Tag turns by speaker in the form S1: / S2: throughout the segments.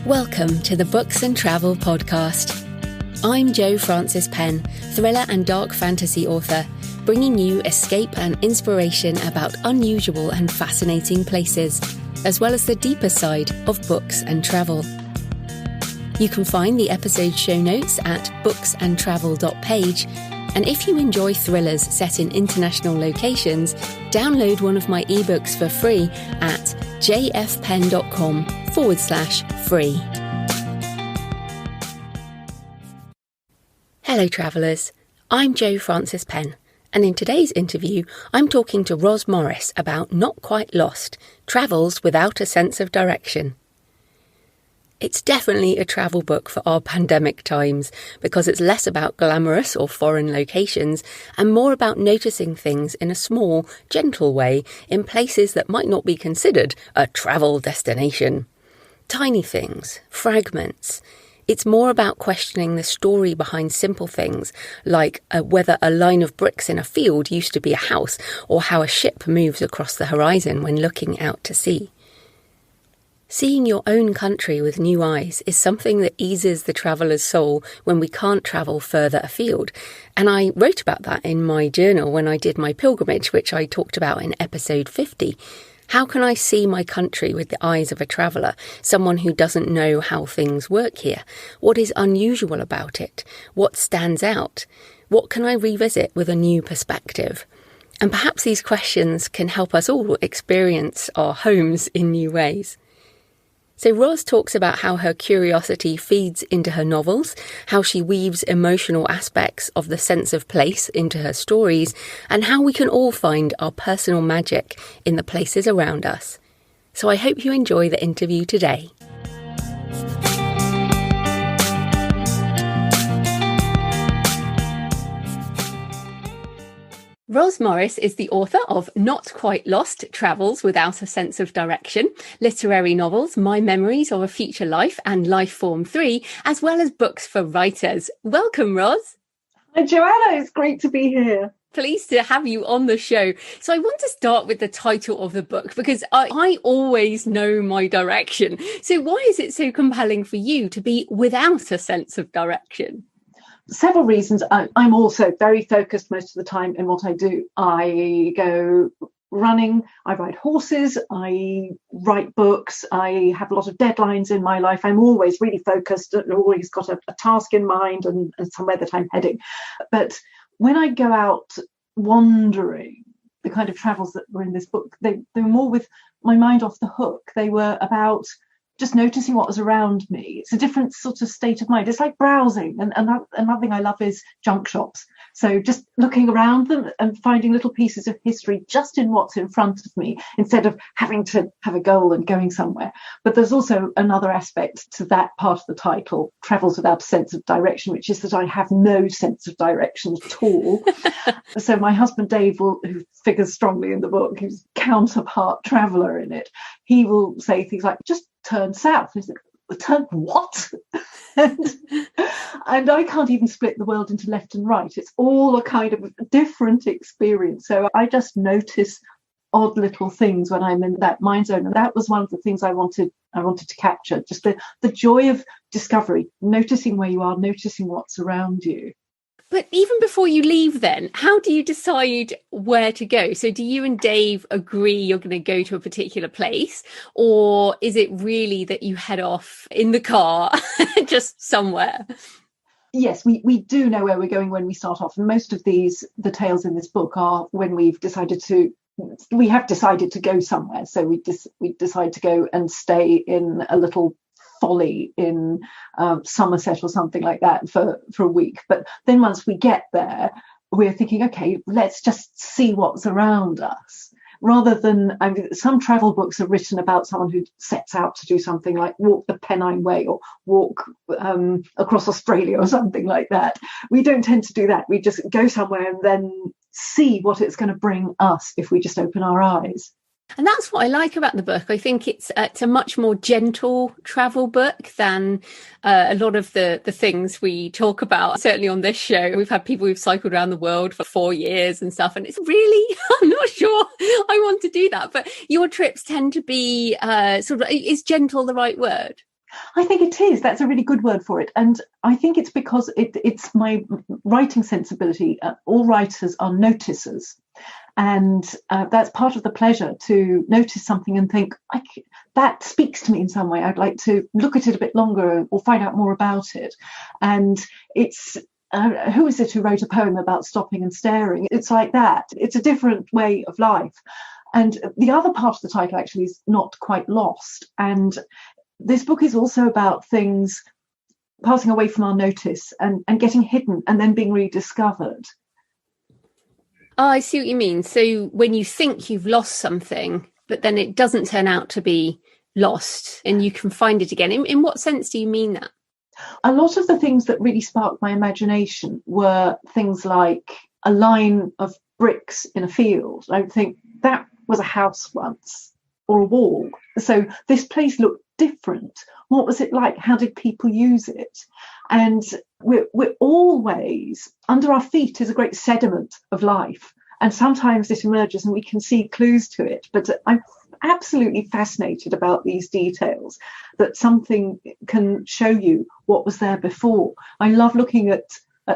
S1: Welcome to the Books and Travel podcast. I'm Jo Frances Penn, thriller and dark fantasy author, bringing you escape and inspiration about unusual and fascinating places, as well as the deeper side of books and travel. You can find the episode show notes at booksandtravel.page, and if you enjoy thrillers set in international locations, download one of my ebooks for free at j.f.penn.com/free. Hello travellers, I'm Jo Frances Penn, and in today's interview I'm talking to Roz Morris about Not Quite Lost, Travels Without a Sense of Direction. It's definitely a travel book for our pandemic times because it's less about glamorous or foreign locations and more about noticing things in a small, gentle way in places that might not be considered a travel destination. Tiny things, fragments. It's more about questioning the story behind simple things like whether a line of bricks in a field used to be a house or how a ship moves across the horizon when looking out to sea. Seeing your own country with new eyes is something that eases the traveller's soul when we can't travel further afield. And I wrote about that in my journal when I did my pilgrimage, which I talked about in episode 50. How can I see my country with the eyes of a traveller, someone who doesn't know how things work here? What is unusual about it? What stands out? What can I revisit with a new perspective? And perhaps these questions can help us all experience our homes in new ways. So Roz talks about how her curiosity feeds into her novels, how she weaves emotional aspects of the sense of place into her stories, and how we can all find our personal magic in the places around us. So I hope you enjoy the interview today. Roz Morris is the author of Not Quite Lost, Travels Without a Sense of Direction, literary novels, My Memories of a Future Life and Lifeform Three, as well as books for writers. Welcome, Roz.
S2: Hi, Joanna. It's great to be here.
S1: Pleased to have you on the show. So I want to start with the title of the book because I always know my direction. So why is it so compelling for you to be without a sense of direction?
S2: Several reasons. I'm also very focused most of the time in what I do. I go running, I ride horses, I write books, I have a lot of deadlines in my life. I'm always really focused and always got a task in mind and somewhere that I'm heading. But when I go out wandering, the kind of travels that were in this book, they were more with my mind off the hook. They were about just noticing what was around me. It's a different sort of state of mind. It's like browsing. And another thing I love is junk shops. So just looking around them and finding little pieces of history just in what's in front of me, instead of having to have a goal and going somewhere. But there's also another aspect to that part of the title, Travels Without a Sense of Direction, which is that I have no sense of direction at all. So my husband Dave, who figures strongly in the book, who's counterpart traveller in it, he will say things like, just turn south. And he's like, turn what? and I can't even split the world into left and right. It's all a kind of different experience. So I just notice odd little things when I'm in that mind zone. And that was one of the things I wanted to capture, just the joy of discovery, noticing where you are, noticing what's around you.
S1: But even before you leave then, how do you decide where to go? So do you and Dave agree you're going to go to a particular place? Or is it really that you head off in the car, just somewhere?
S2: Yes, we do know where we're going when we start off. And most of the tales in this book are when we have decided to go somewhere. So we decide to go and stay in a little folly in Somerset or something like that for a week. But then once we get there, we're thinking, okay, let's just see what's around us. Rather than, some travel books are written about someone who sets out to do something like walk the Pennine Way or walk across Australia or something like that. We don't tend to do that. We just go somewhere and then see what it's going to bring us if we just open our eyes.
S1: And that's what I like about the book. I think it's a much more gentle travel book than a lot of the things we talk about. Certainly on this show, we've had people who've cycled around the world for 4 years and stuff. And it's really, I'm not sure I want to do that. But your trips tend to be is gentle the right word?
S2: I think it is. That's a really good word for it. And I think it's because it's my writing sensibility. All writers are noticers. And that's part of the pleasure, to notice something and think, that speaks to me in some way. I'd like to look at it a bit longer or find out more about it. And it's, who is it who wrote a poem about stopping and staring? It's like that. It's a different way of life. And the other part of the title actually is Not Quite Lost. And this book is also about things passing away from our notice and getting hidden and then being rediscovered.
S1: Oh, I see what you mean. So when you think you've lost something, but then it doesn't turn out to be lost and you can find it again. In what sense do you mean that?
S2: A lot of the things that really sparked my imagination were things like a line of bricks in a field. I would think that was a house once, or a wall. So this place looked different. What was it like? How did people use it? And we're always, under our feet is a great sediment of life. And sometimes it emerges and we can see clues to it. But I'm absolutely fascinated about these details, that something can show you what was there before. I love looking at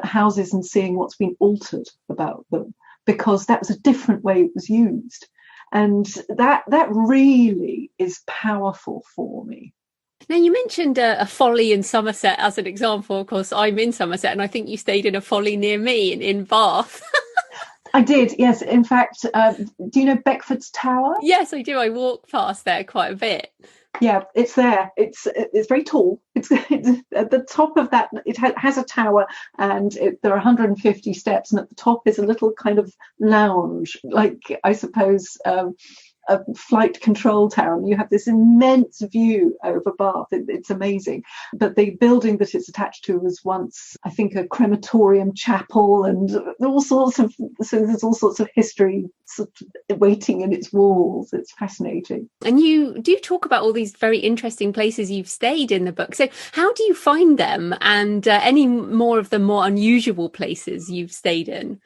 S2: houses and seeing what's been altered about them, because that was a different way it was used. And that really is powerful for me.
S1: Now, you mentioned a folly in Somerset as an example. Of course, I'm in Somerset, and I think you stayed in a folly near me in Bath.
S2: I did, yes. In fact, do you know Beckford's Tower?
S1: Yes, I do. I walk past there quite a bit.
S2: Yeah, it's there. It's very tall. It's at the top of that. It has a tower, and there are 150 steps, and at the top is a little kind of lounge, like I suppose a flight control tower. And you have this immense view over Bath. It's amazing. But the building that it's attached to was once, I think, a crematorium chapel, and there's all sorts of history sort of waiting in its walls. It's fascinating.
S1: And you do talk about all these very interesting places you've stayed in the book. So how do you find them, and any more of the more unusual places you've stayed in?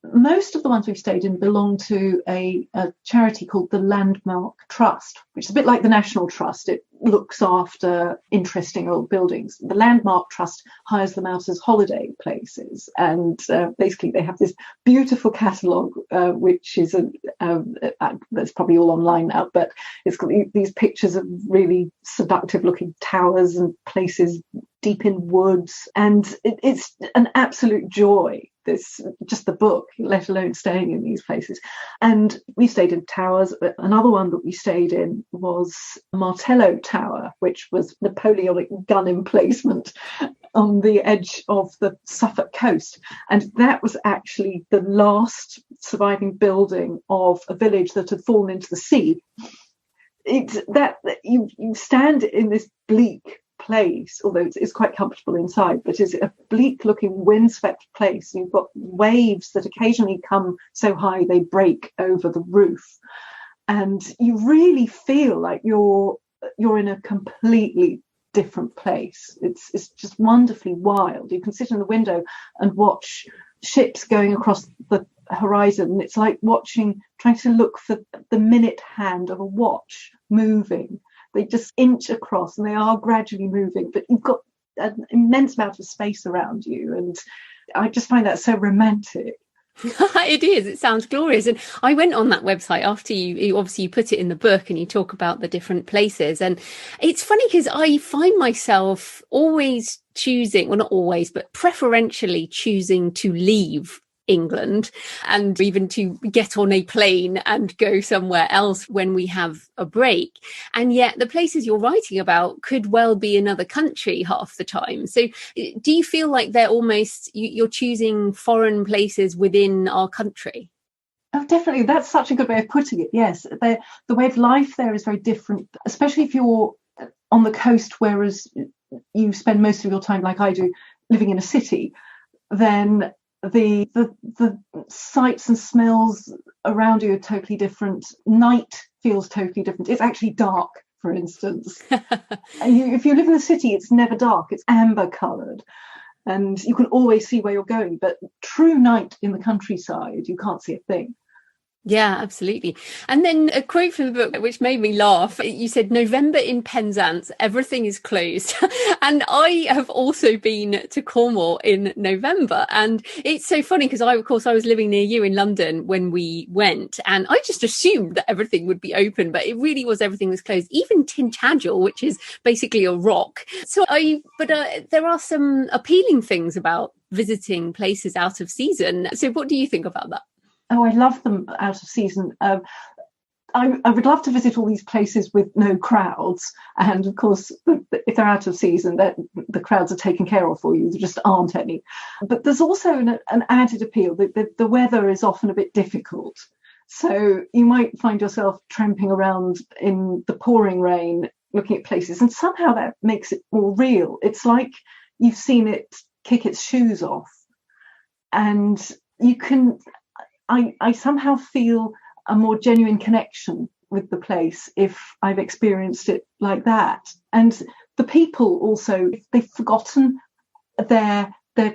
S2: Most of the ones we've stayed in belong to a charity called the Landmark Trust, which is a bit like the National Trust. It looks after interesting old buildings. The Landmark Trust hires them out as holiday places, and basically they have this beautiful catalogue, which is that's probably all online now, but it's got these pictures of really seductive-looking towers and places deep in woods, and it's an absolute joy. Just the book, let alone staying in these places. And we stayed in towers. Another one that we stayed in was Martello Tower, which was Napoleonic gun emplacement on the edge of the Suffolk coast. And that was actually the last surviving building of a village that had fallen into the sea. It's that you stand in this bleak place, although it's quite comfortable inside, but it's a bleak looking windswept place. You've got waves that occasionally come so high they break over the roof, and you really feel like you're in a completely different place. It's just wonderfully wild. You can sit in the window and watch ships going across the horizon, and it's like trying to look for the minute hand of a watch moving. They just inch across, and they are gradually moving, but you've got an immense amount of space around you. And I just find that so romantic.
S1: It is. It sounds glorious. And I went on that website after you obviously you put it in the book, and you talk about the different places. And it's funny because I find myself always choosing, well, not always, but preferentially choosing to leave England, and even to get on a plane and go somewhere else when we have a break. And yet the places you're writing about could well be another country half the time. So do you feel like they're almost, you're choosing foreign places within our country?
S2: Oh, definitely. That's such a good way of putting it. Yes. The way of life there is very different, especially if you're on the coast, whereas you spend most of your time, like I do, living in a city. Then the sights and smells around you are totally different. Night feels totally different. It's actually dark, for instance. And if you live in the city, it's never dark. It's amber coloured, and you can always see where you're going. But true night in the countryside, you can't see a thing.
S1: Yeah, absolutely. And then a quote from the book which made me laugh. You said, "November in Penzance, everything is closed." And I have also been to Cornwall in November. And it's so funny because of course, I was living near you in London when we went. And I just assumed that everything would be open, but it really was, everything was closed, even Tintagel, which is basically a rock. But there are some appealing things about visiting places out of season. So what do you think about that?
S2: Oh, I love them out of season. I would love to visit all these places with no crowds. And of course, if they're out of season, the crowds are taken care of for you. There just aren't any. But there's also an added appeal. The weather is often a bit difficult. So you might find yourself tramping around in the pouring rain, looking at places. And somehow that makes it more real. It's like you've seen it kick its shoes off. And you can... I somehow feel a more genuine connection with the place if I've experienced it like that. And the people also, if they've forgotten their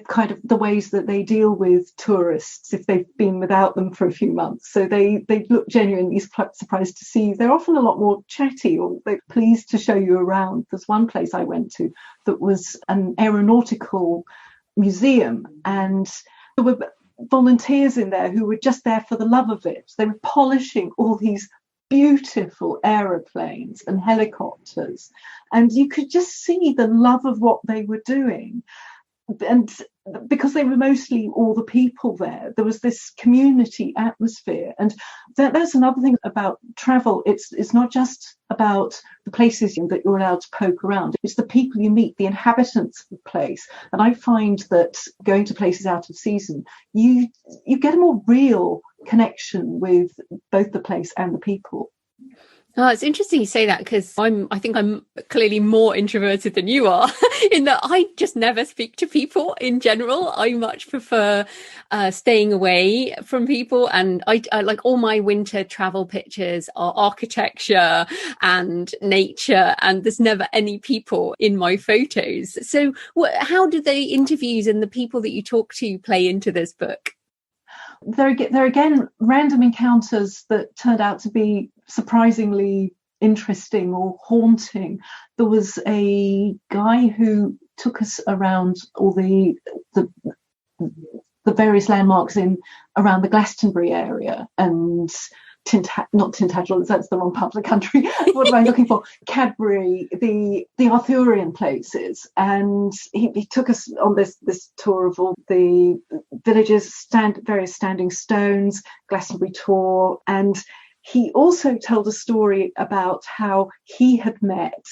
S2: kind of the ways that they deal with tourists if they've been without them for a few months. So they look genuinely surprised to see you. They're often a lot more chatty, or they're pleased to show you around. There's one place I went to that was an aeronautical museum, and there were volunteers in there who were just there for the love of it. They were polishing all these beautiful aeroplanes and helicopters, and you could just see the love of what they were doing. And because they were mostly all the people there was this community atmosphere. And that's another thing about travel. It's not just about the places that you're allowed to poke around. It's the people you meet, the inhabitants of the place. And I find that going to places out of season, you get a more real connection with both the place and the people.
S1: Oh, it's interesting you say that, because I think I'm clearly more introverted than you are in that I just never speak to people in general. I much prefer staying away from people, and I like all my winter travel pictures are architecture and nature, and there's never any people in my photos. So how do the interviews and the people that you talk to play into this book?
S2: There again, random encounters that turned out to be surprisingly interesting or haunting. There was a guy who took us around all the various landmarks around the Glastonbury area, and not Tintagel, that's the wrong part of the country. What am I looking for? Cadbury, the Arthurian places. And he took us on this tour of all the villages, various standing stones, Glastonbury tour. And he also told a story about how he had met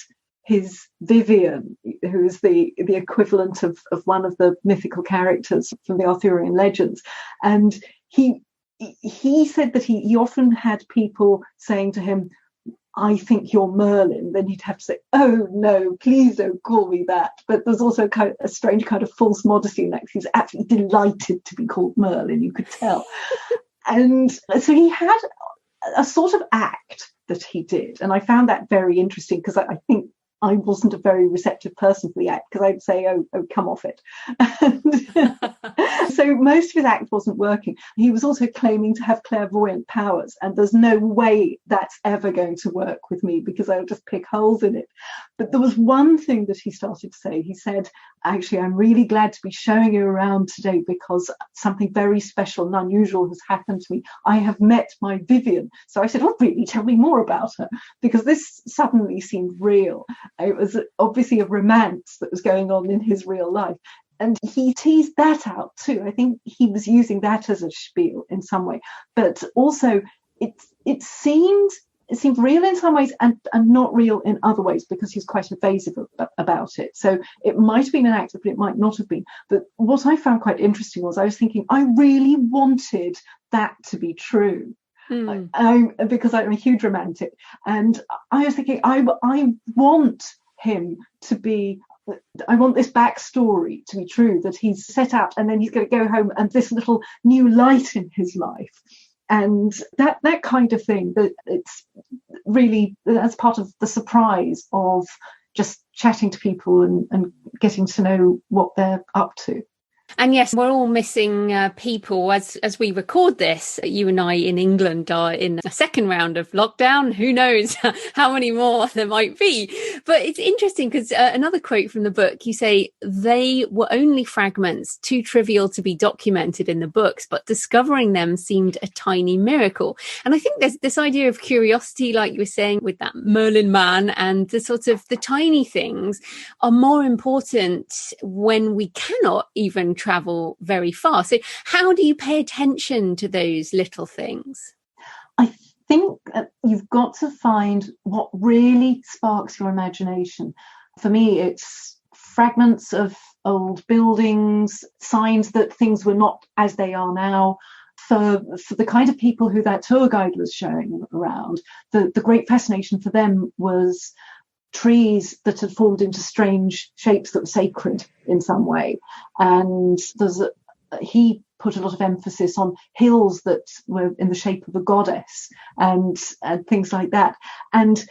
S2: his Vivian, who is the equivalent of one of the mythical characters from the Arthurian legends. And he said that he often had people saying to him, "I think you're Merlin." Then he'd have to say, "Oh no, please don't call me that." But there's also a strange kind of false modesty in that, because he's absolutely delighted to be called Merlin, you could tell. And so he had a sort of act that he did, and I found that very interesting, because I think I wasn't a very receptive person for the act, because I'd say, oh, come off it. So most of his act wasn't working. He was also claiming to have clairvoyant powers, and there's no way that's ever going to work with me, because I'll just pick holes in it. But there was one thing that he started to say. He said, "Actually, I'm really glad to be showing you around today, because something very special and unusual has happened to me. I have met my Vivian." So I said, "Oh, really? Tell me more about her," because this suddenly seemed real. It was obviously a romance that was going on in his real life. And he teased that out too. I think he was using that as a spiel in some way. But also it seemed real in some ways and not real in other ways, because he's quite evasive about it. So it might have been an actor, but it might not have been. But what I found quite interesting was, I was thinking, I really wanted that to be true. Because I'm a huge romantic, and I was thinking, I want him to be, I want this backstory to be true, that he's set out and then he's going to go home and this little new light in his life, and that kind of thing. That it's really, that's part of the surprise of just chatting to people and getting to know what they're up to.
S1: And yes, we're all missing people as we record this. You and I in England are in a second round of lockdown. Who knows how many more there might be. But it's interesting because another quote from the book, you say, they were only fragments too trivial to be documented in the books, but discovering them seemed a tiny miracle. And I think there's this idea of curiosity, like you were saying, with that Merlin man, and the sort of the tiny things are more important when we cannot even travel very far. So how do you pay attention to those little things?
S2: I think you've got to find what really sparks your imagination. For me, it's fragments of old buildings, signs that things were not as they are now. For the kind of people who that tour guide was showing around, the great fascination for them was trees that had formed into strange shapes that were sacred in some way. And he put a lot of emphasis on hills that were in the shape of a goddess and things like that. And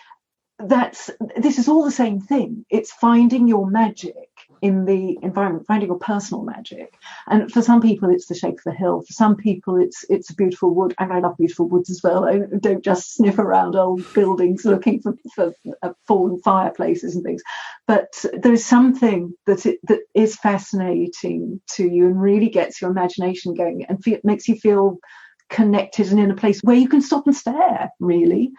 S2: this is all the same thing. It's finding your magic in the environment, finding your personal magic. And for some people, it's the shape of the hill. For some people, it's a beautiful wood. And I love beautiful woods as well. I don't just sniff around old buildings looking for fallen fireplaces and things. But there's something that is fascinating to you and really gets your imagination going and makes you feel connected and in a place where you can stop and stare, really.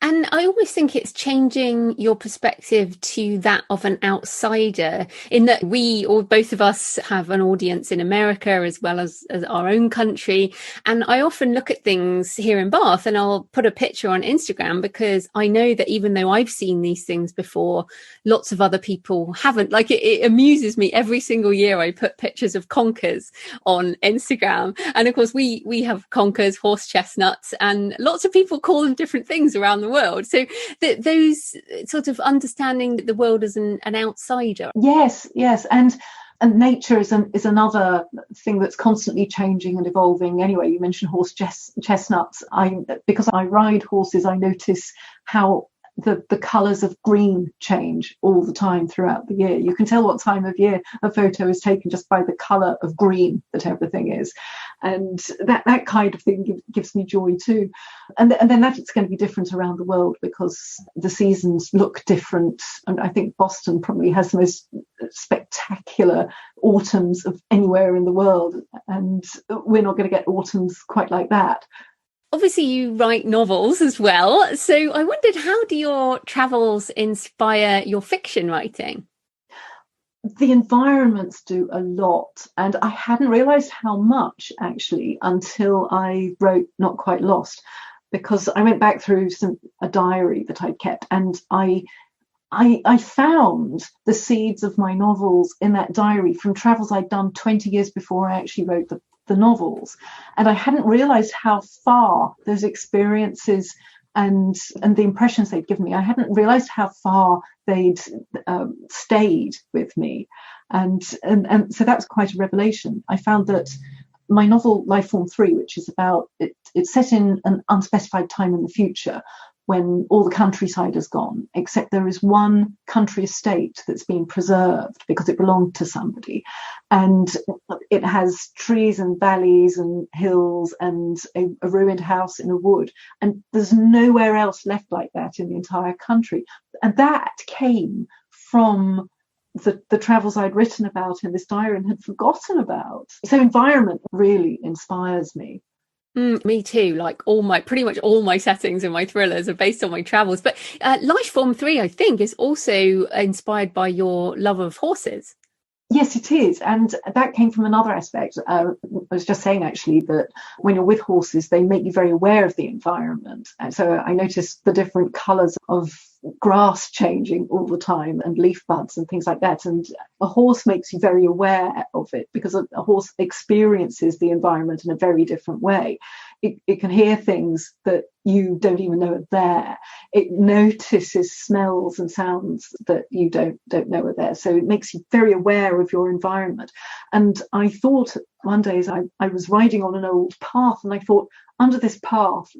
S1: And I always think it's changing your perspective to that of an outsider, in that we, or both of us, have an audience in America as well as our own country. And I often look at things here in Bath and I'll put a picture on Instagram because I know that even though I've seen these things before, lots of other people haven't. Like it amuses me every single year. I put pictures of conkers on Instagram. And of course, we have conkers, horse chestnuts, and lots of people call them different things around the world. So those sort of understanding the world as an outsider.
S2: Yes. And nature is another thing that's constantly changing and evolving. Anyway, you mentioned horse chestnuts. Because I ride horses, I notice how the colours of green change all the time throughout the year. You can tell what time of year a photo is taken just by the colour of green that everything is. And that kind of thing gives me joy too. And then that's going to be different around the world because the seasons look different. And I think Boston probably has the most spectacular autumns of anywhere in the world. And we're not going to get autumns quite like that.
S1: Obviously, you write novels as well. So I wondered, how do your travels inspire your fiction writing?
S2: The environments do a lot. And I hadn't realised how much, actually, until I wrote Not Quite Lost, because I went back through a diary that I'd kept, and I found the seeds of my novels in that diary from travels I'd done 20 years before I actually wrote the novels. And I hadn't realized how far those experiences and the impressions they'd given me, I hadn't realized how far they'd stayed with me. And so that was quite a revelation. I found that my novel Lifeform Three, which is about, it's set in an unspecified time in the future, when all the countryside has gone, except there is one country estate that's been preserved because it belonged to somebody. And it has trees and valleys and hills and a ruined house in a wood. And there's nowhere else left like that in the entire country. And that came from the travels I'd written about in this diary and had forgotten about. So environment really inspires me.
S1: Me too. Like pretty much all my settings in my thrillers are based on my travels. But Lifeform 3, I think, is also inspired by your love of horses.
S2: Yes, it is. And that came from another aspect. I was just saying, actually, that when you're with horses, they make you very aware of the environment. And so I noticed the different colours of grass changing all the time and leaf buds and things like that. And a horse makes you very aware of it because a horse experiences the environment in a very different way. It can hear things that you don't even know are there. It notices smells and sounds that you don't know are there. So it makes you very aware of your environment. And I thought one day as I was riding on an old path, and I thought, under this path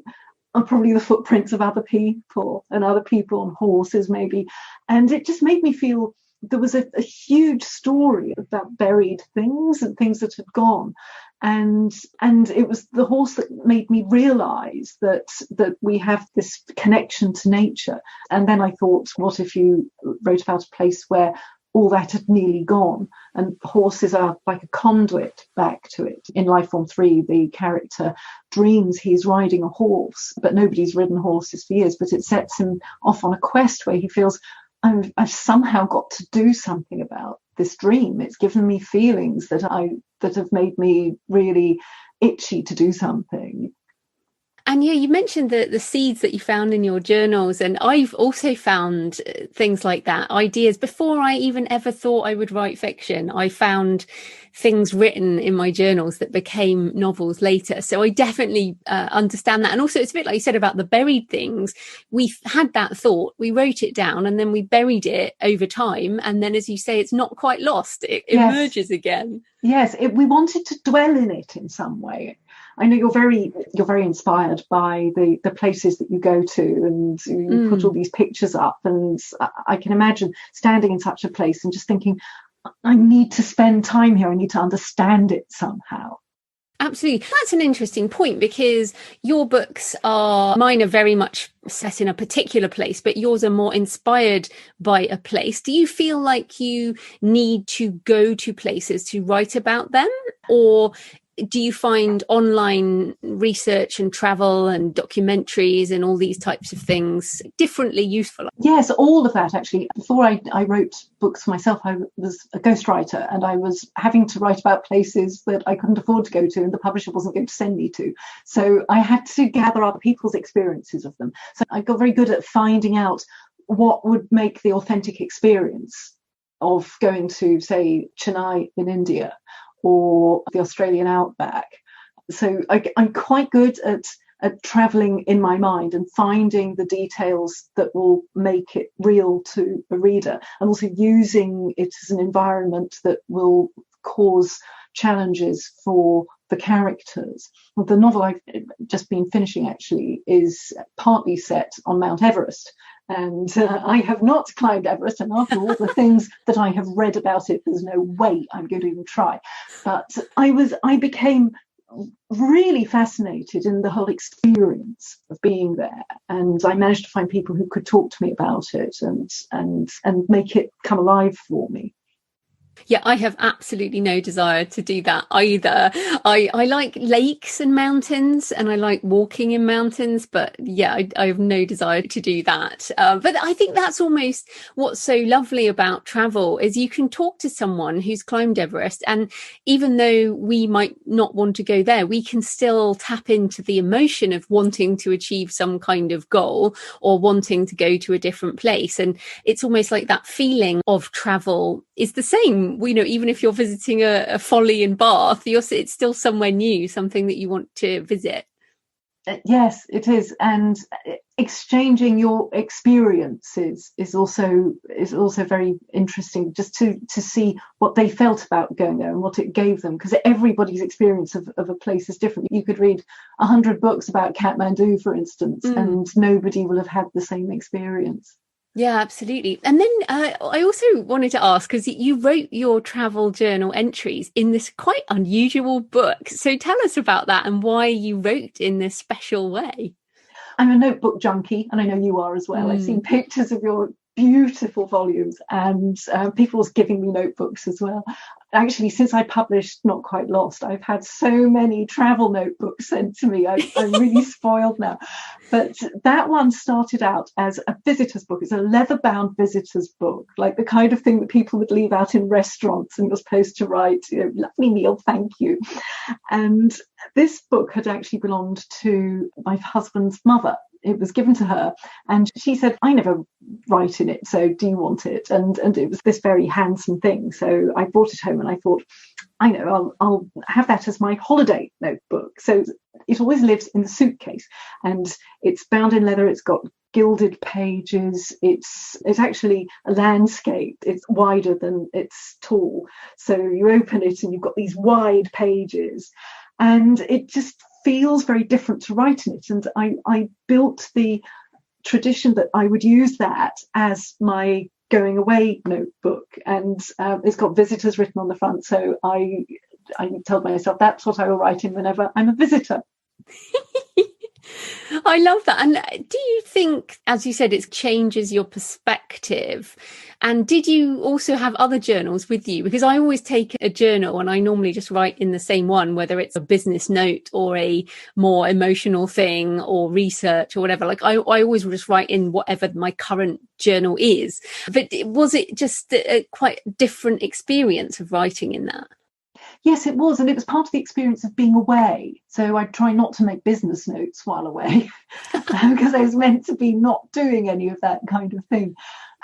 S2: are probably the footprints of other people on horses maybe. And it just made me feel there was a huge story about buried things and things that had gone. And it was the horse that made me realize that we have this connection to nature. And then I thought, what if you wrote about a place where all that had nearly gone, and horses are like a conduit back to it. In Lifeform 3, the character dreams he's riding a horse, but nobody's ridden horses for years, but it sets him off on a quest where he feels, I've somehow got to do something about this dream. It's given me feelings that have made me really itchy to do something.
S1: And yeah, you mentioned the seeds that you found in your journals, and I've also found things like that, ideas. Before I even ever thought I would write fiction, I found things written in my journals that became novels later. So I definitely understand that. And also it's a bit like you said about the buried things. We had that thought, we wrote it down, and then we buried it over time. And then, as you say, it's not quite lost. It emerges again.
S2: Yes, we wanted to dwell in it in some way. I know you're very inspired by the places that you go to, and you put all these pictures up, and I can imagine standing in such a place and just thinking, I need to spend time here. I need to understand it somehow.
S1: Absolutely. That's an interesting point, because your books mine are very much set in a particular place, but yours are more inspired by a place. Do you feel like you need to go to places to write about them? Or do you find online research and travel and documentaries and all these types of things differently useful?
S2: Yes, all of that, actually. Before I wrote books for myself, I was a ghostwriter, and I was having to write about places that I couldn't afford to go to and the publisher wasn't going to send me to. So I had to gather other people's experiences of them. So I got very good at finding out what would make the authentic experience of going to, say, Chennai in India, or the Australian outback. So I'm quite good at travelling in my mind and finding the details that will make it real to a reader, and also using it as an environment that will cause challenges for the characters. The novel I've just been finishing actually is partly set on Mount Everest. And I have not climbed Everest, and after all the things that I have read about it, there's no way I'm going to even try. But I became really fascinated in the whole experience of being there, and I managed to find people who could talk to me about it and make it come alive for me.
S1: Yeah, I have absolutely no desire to do that either. I like lakes and mountains, and I like walking in mountains, but yeah, I have no desire to do that. But I think that's almost what's so lovely about travel, is you can talk to someone who's climbed Everest, and even though we might not want to go there, we can still tap into the emotion of wanting to achieve some kind of goal or wanting to go to a different place. And it's almost like that feeling of travel is the same. We know, even if you're visiting a folly in Bath, it's still somewhere new, something that you want to visit.
S2: Yes, it is. And exchanging your experiences is also very interesting, just to see what they felt about going there and what it gave them, because everybody's experience of a place is different. You could read 100 books about Kathmandu, for instance, and nobody will have had the same experience.
S1: Yeah, absolutely. And then I also wanted to ask, because you wrote your travel journal entries in this quite unusual book. So tell us about that and why you wrote in this special way.
S2: I'm a notebook junkie, and I know you are as well. I've seen pictures of your beautiful volumes, and people was giving me notebooks as well. Actually, since I published Not Quite Lost, I've had so many travel notebooks sent to me. I'm really spoiled now. But that one started out as a visitor's book. It's a leather-bound visitor's book, like the kind of thing that people would leave out in restaurants, and you're supposed to write, lovely meal, thank you. And this book had actually belonged to my husband's mother. It was given to her, and she said, I never write in it, so do you want it? And it was this very handsome thing. So I brought it home, and I thought, I know, I'll have that as my holiday notebook. So it always lives in the suitcase, and it's bound in leather. It's got gilded pages. It's actually a landscape. It's wider than it's tall. So you open it, and you've got these wide pages, and it just feels very different to write in it. And I built the tradition that I would use that as my going away notebook, and it's got visitors written on the front. So I told myself that's what I will write in whenever I'm a visitor.
S1: I love that. And do you think, as you said, it changes your perspective? And did you also have other journals with you? Because I always take a journal and I normally just write in the same one, whether it's a business note or a more emotional thing or research or whatever. Like I always just write in whatever my current journal is. But was it just a quite different experience of writing in that?
S2: Yes, it was. And it was part of the experience of being away. So I try not to make business notes while away because I was meant to be not doing any of that kind of thing.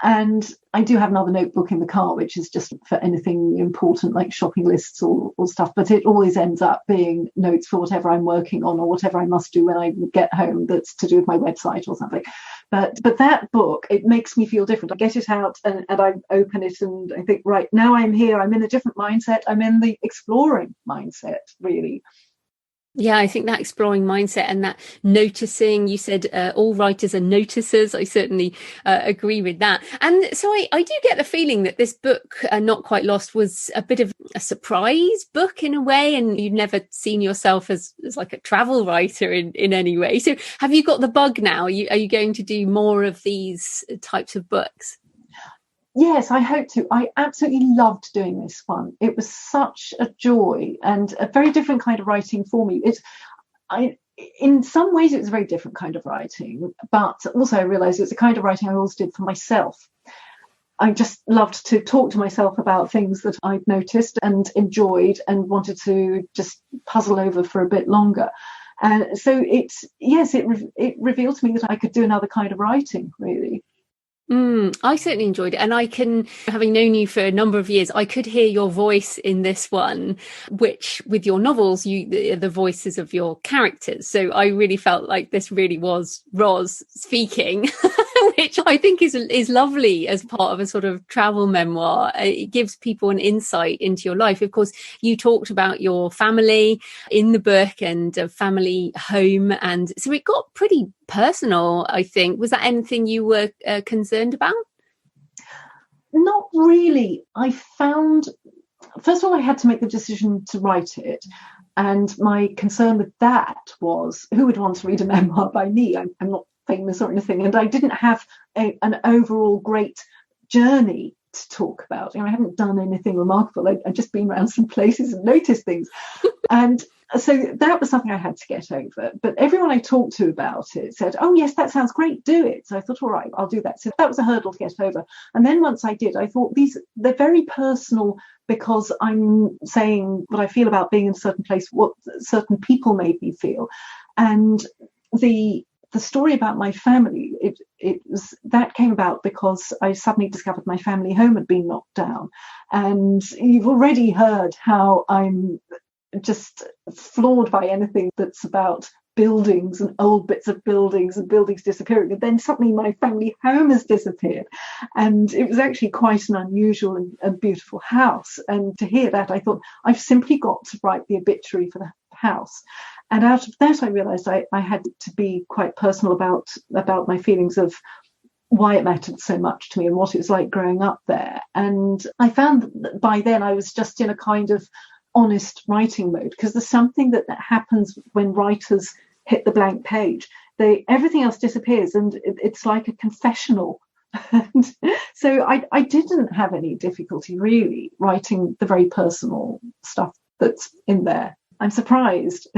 S2: And I do have another notebook in the car, which is just for anything important like shopping lists or stuff. But it always ends up being notes for whatever I'm working on or whatever I must do when I get home that's to do with my website or something. But that book, it makes me feel different. I get it out and I open it and I think, right, now I'm here. I'm in a different mindset. I'm in the exploring mindset, really.
S1: Yeah, I think that exploring mindset and that noticing, you said all writers are noticers. I certainly agree with that. And so I do get the feeling that this book, Not Quite Lost, was a bit of a surprise book in a way, and you'd never seen yourself as like a travel writer in any way. So have you got the bug now? Are you going to do more of these types of books?
S2: Yes, I hope to. I absolutely loved doing this one. It was such a joy and a very different kind of writing for me. In some ways, it was a very different kind of writing, but also I realised it's the kind of writing I always did for myself. I just loved to talk to myself about things that I'd noticed and enjoyed and wanted to just puzzle over for a bit longer. And so it revealed to me that I could do another kind of writing, really.
S1: I certainly enjoyed it. And I can, having known you for a number of years, I could hear your voice in this one, which with your novels, the voices of your characters. So I really felt like this really was Roz speaking, which I think is lovely as part of a sort of travel memoir. It gives people an insight into your life. Of course, you talked about your family in the book and a family home. And so it got pretty personal, I think. Was that anything you were concerned about?
S2: Not really. I found, first of all, I had to make the decision to write it. And my concern with that was, who would want to read a memoir by me? I'm not famous or anything. And I didn't have an overall great journey to talk about. I haven't done anything remarkable. I've just been around some places and noticed things. And so that was something I had to get over. But everyone I talked to about it said, oh, yes, that sounds great. Do it. So I thought, all right, I'll do that. So that was a hurdle to get over. And then once I did, I thought they're very personal because I'm saying what I feel about being in a certain place, what certain people made me feel. And the story about my family, that came about because I suddenly discovered my family home had been knocked down. And you've already heard how I'm just floored by anything that's about buildings and old bits of buildings and buildings disappearing. And then suddenly my family home has disappeared. And it was actually quite an unusual and beautiful house. And to hear that, I thought, I've simply got to write the obituary for the house. And out of that, I realised I had to be quite personal about my feelings of why it mattered so much to me and what it was like growing up there. And I found that by then I was just in a kind of honest writing mode, because there's something that happens when writers hit the blank page. Everything else disappears and it's like a confessional. And so I didn't have any difficulty really writing the very personal stuff that's in there. I'm surprised.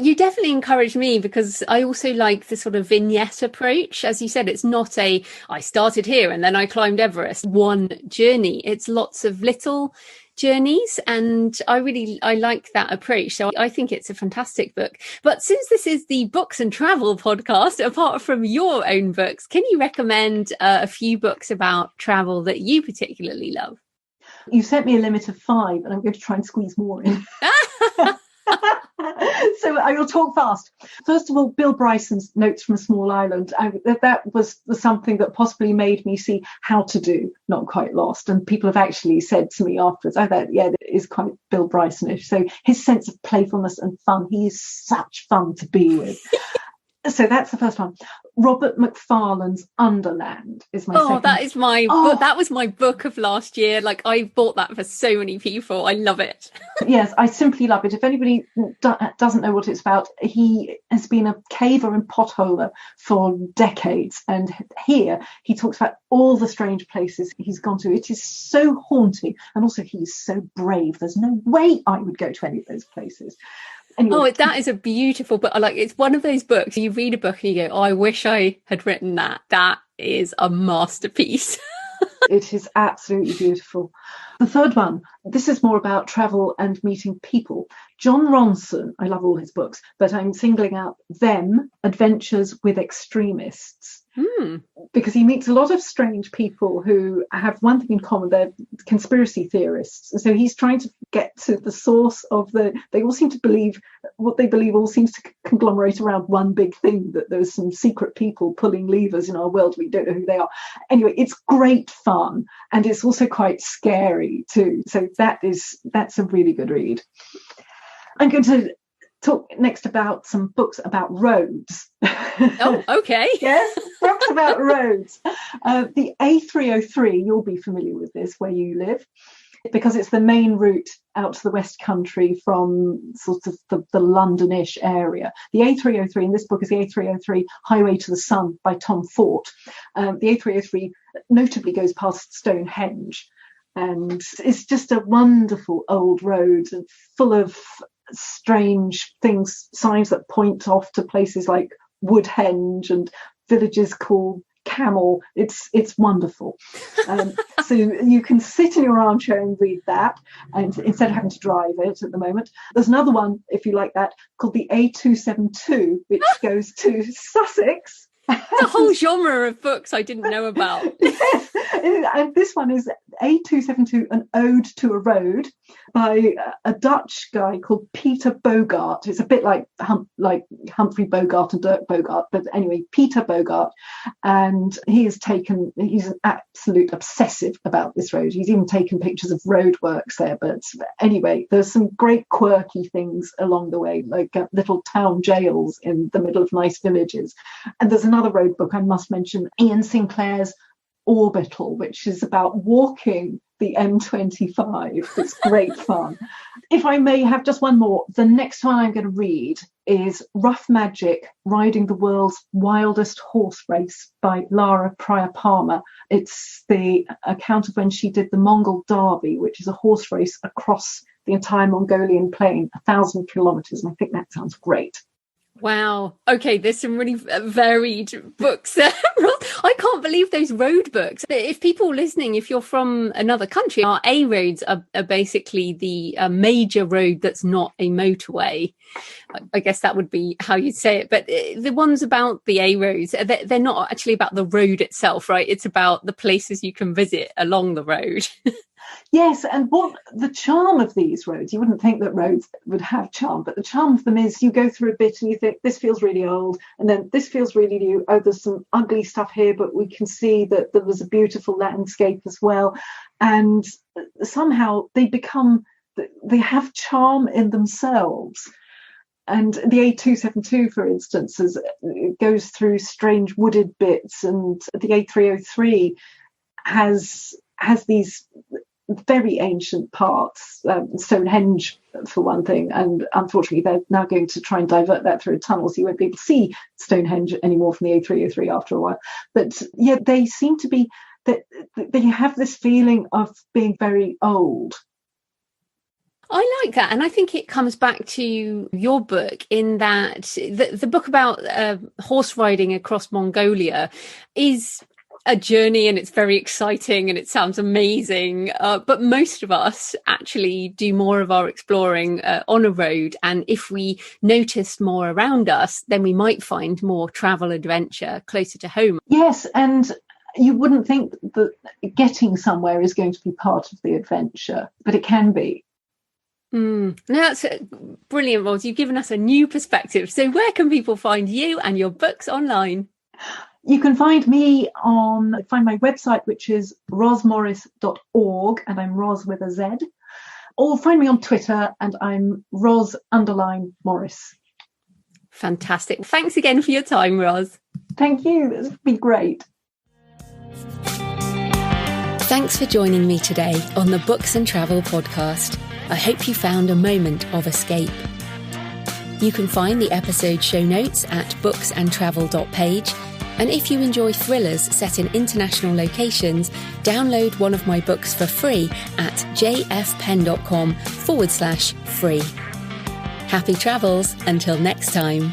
S1: You definitely encouraged me, because I also like the sort of vignette approach. As you said, it's not I started here and then I climbed Everest, one journey. It's lots of little journeys, and I like that approach. So I think it's a fantastic book. But since this is the books and travel podcast, apart from your own books, can you recommend a few books about travel that you particularly love?
S2: You set me a limit of 5 and I'm going to try and squeeze more in. So I will talk fast. First of all, Bill Bryson's Notes from a Small Island. That was something that possibly made me see how to do Not Quite Lost. And people have actually said to me afterwards, I thought, yeah, that is quite Bill Brysonish. So his sense of playfulness and fun, he is such fun to be with. So that's the first one. Robert Macfarlane's Underland is my second.
S1: That is my book. That was my book of last year. Like, I bought that for so many people. I love it.
S2: Yes, I simply love it. If anybody doesn't know what it's about, he has been a caver and potholer for decades. And here he talks about all the strange places he's gone to. It is so haunting. And also he's so brave. There's no way I would go to any of those places. Anyway.
S1: That is a beautiful book. Like, it's one of those books you read a book and you go, I wish I had written that. That is a masterpiece.
S2: It is absolutely beautiful. The third one, this is more about travel and meeting people. John Ronson, I love all his books, but I'm singling out Them, Adventures with Extremists. Because he meets a lot of strange people who have one thing in common: they're conspiracy theorists. And so he's trying to get to the source of they all seem to believe, what they believe all seems to conglomerate around one big thing, that there's some secret people pulling levers in our world. We don't know who they are. Anyway, it's great fun, and it's also quite scary too. So that's a really good read. I'm going to talk next about some books about roads.
S1: Oh, okay.
S2: Yes, books about roads. The A303, you'll be familiar with this where you live, because it's the main route out to the West Country from sort of the Londonish area. The A303 in this book is the A303 Highway to the Sun by Tom Fort. The A303 notably goes past Stonehenge, and it's just a wonderful old road full of strange things, signs that point off to places like Woodhenge and villages called Camel. It's wonderful. So you can sit in your armchair and read that, and instead of having to drive it at the moment. There's another one, if you like that, called the A272, which goes to Sussex.
S1: It's a whole genre of books I didn't know about.
S2: Yes, and this one is A272, An Ode to a Road, by a Dutch guy called Peter Bogart. It's a bit like Humphrey Bogart and Dirk Bogart, but anyway, Peter Bogart. And he's an absolute obsessive about this road. He's even taken pictures of roadworks there. But anyway, there's some great quirky things along the way, like little town jails in the middle of nice villages. And there's another road book I must mention, Ian Sinclair's Orbital, which is about walking the M25. It's great fun. If I may have just one more, the next one I'm going to read is Rough Magic, Riding the World's Wildest Horse Race by Lara Pryor Palmer. It's the account of when she did the Mongol Derby, which is a horse race across the entire Mongolian plain, 1,000 kilometers. And I think that sounds great.
S1: Wow. Okay, there's some really varied books there. I can't believe those road books. If people listening, if you're from another country, our A roads are basically the major road that's not a motorway. I guess that would be how you'd say it. But the ones about the A roads, they're not actually about the road itself, right? It's about the places you can visit along the road.
S2: Yes, and what the charm of these roads, you wouldn't think that roads would have charm, but the charm of them is you go through a bit and you think, this feels really old, and then this feels really new. Oh, there's some ugly stuff here, but we can see that there was a beautiful landscape as well. And somehow they have charm in themselves. And the A272, for instance, goes through strange wooded bits, and the A303 has these very ancient parts, Stonehenge for one thing, and unfortunately they're now going to try and divert that through a tunnel, so you won't be able to see Stonehenge anymore from the A303 after a while. But yeah, they seem to be that they have this feeling of being very old.
S1: I like that. And I think it comes back to your book in that the book about horse riding across Mongolia is a journey, and it's very exciting and it sounds amazing. But most of us actually do more of our exploring on a road. And if we noticed more around us, then we might find more travel adventure closer to home.
S2: Yes, and you wouldn't think that getting somewhere is going to be part of the adventure, but it can be.
S1: No, that's brilliant, Roz. You've given us a new perspective. So where can people find you and your books online?
S2: You can find me find my website, which is rozmorris.org, and I'm Roz with a Z. Or find me on Twitter, and I'm Roz_Morris.
S1: Fantastic. Thanks again for your time, Roz.
S2: Thank you. This has been great.
S1: Thanks for joining me today on the Books and Travel podcast. I hope you found a moment of escape. You can find the episode show notes at booksandtravel.page. And if you enjoy thrillers set in international locations, download one of my books for free at j.f.penn.com/free. Happy travels until next time.